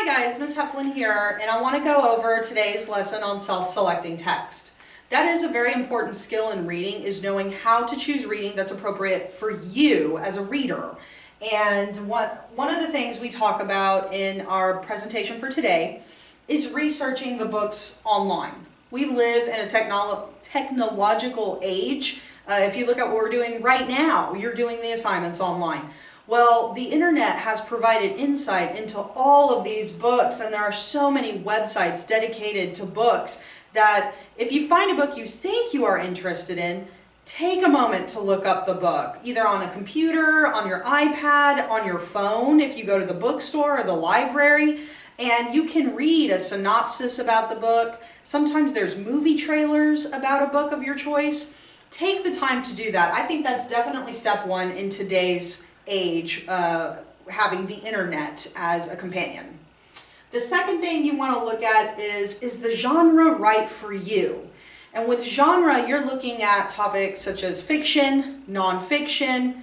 Hi guys, Ms. Heflin here, and I want to go over today's lesson on self-selecting text. That is a very important skill in reading, is knowing how to choose reading that's appropriate for you as a reader. And one of the things we talk about in our presentation for today is researching the books online. We live in a technological age. If you look at what we're doing right now, you're doing the assignments online. Well, the internet has provided insight into all of these books, and there are so many websites dedicated to books that if you find a book you think you are interested in, take a moment to look up the book, either on a computer, on your iPad, on your phone, if you go to the bookstore or the library, and you can read a synopsis about the book. Sometimes there's movie trailers about a book of your choice. Take the time to do that. I think that's definitely step one in today's age, having the internet as a companion. The second thing you want to look at is the genre right for you? And with genre, you're looking at topics such as fiction, nonfiction.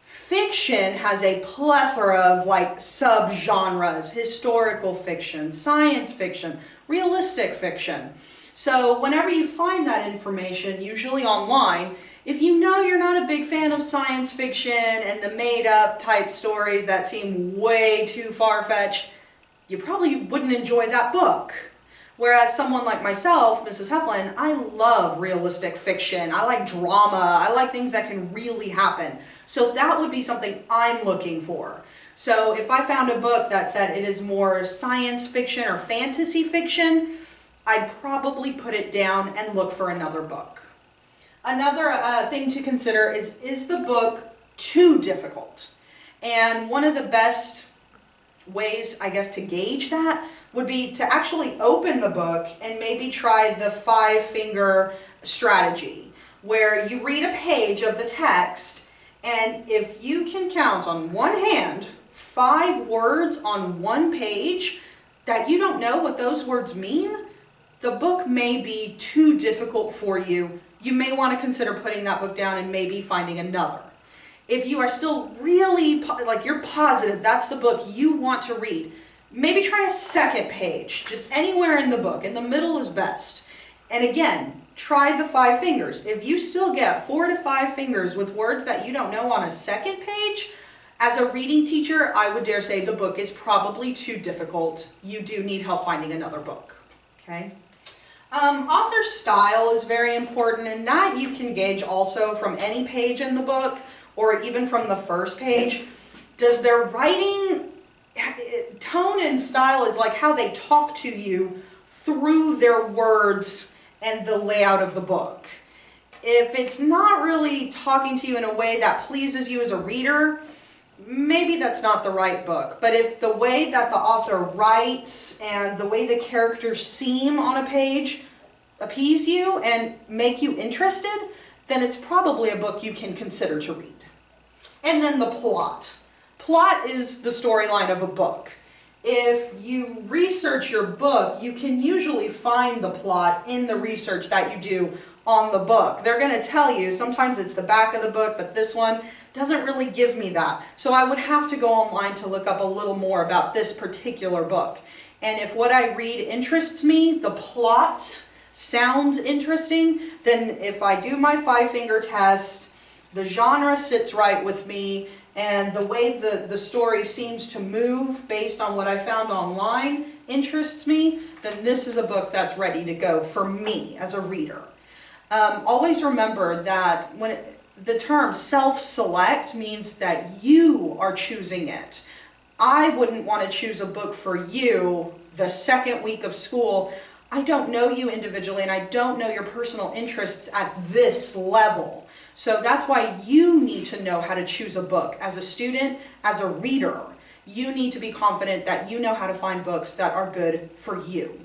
Fiction has a plethora of subgenres: historical fiction, science fiction, realistic fiction. So whenever you find that information, usually online, if you know you're not a big fan of science fiction and the made-up type stories that seem way too far-fetched, you probably wouldn't enjoy that book. Whereas someone like myself, Mrs. Heflin, I love realistic fiction. I like drama. I like things that can really happen. So that would be something I'm looking for. So if I found a book that said it is more science fiction or fantasy fiction, I'd probably put it down and look for another book. Another thing to consider is the book too difficult? And one of the best ways, I guess, to gauge that would be to actually open the book and maybe try the 5-finger strategy, where you read a page of the text, and if you can count on one hand 5 words on one page that you don't know what those words mean, the book may be too difficult for you. You may want to consider putting that book down and maybe finding another. If you are still really, you're positive that's the book you want to read, maybe try a second page, just anywhere in the book. In the middle is best. And again, try the 5 fingers. If you still get 4 to 5 fingers with words that you don't know on a second page, as a reading teacher, I would dare say the book is probably too difficult. You do need help finding another book. Okay? Author style is very important, and that you can gauge also from any page in the book or even from the first page. Does their writing, tone and style is like how they talk to you through their words and the layout of the book. If it's not really talking to you in a way that pleases you as a reader, maybe that's not the right book. But if the way that the author writes and the way the characters seem on a page appease you and make you interested, then it's probably a book you can consider to read. And then the plot. Plot is the storyline of a book. If you research your book, you can usually find the plot in the research that you do on the book. They're going to tell you, sometimes it's the back of the book, but this one doesn't really give me that. So I would have to go online to look up a little more about this particular book. And if what I read interests me, the plot sounds interesting, then if I do my 5-finger test, the genre sits right with me, and the way the story seems to move based on what I found online interests me, then this is a book that's ready to go for me as a reader. Always remember that the term self-select means that you are choosing it. I wouldn't want to choose a book for you the second week of school. I don't know you individually, and I don't know your personal interests at this level. So that's why you need to know how to choose a book. As a student, as a reader, you need to be confident that you know how to find books that are good for you.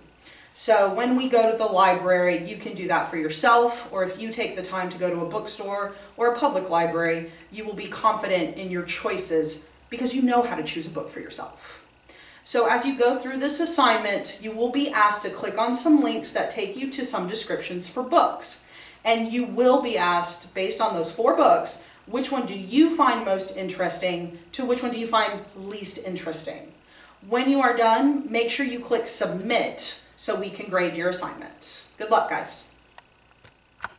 So when we go to the library, you can do that for yourself, or if you take the time to go to a bookstore or a public library, you will be confident in your choices because you know how to choose a book for yourself. So as you go through this assignment, you will be asked to click on some links that take you to some descriptions for books. And you will be asked, based on those 4 books, which one do you find most interesting to which one do you find least interesting. When you are done, make sure you click submit so we can grade your assignment. Good luck, guys.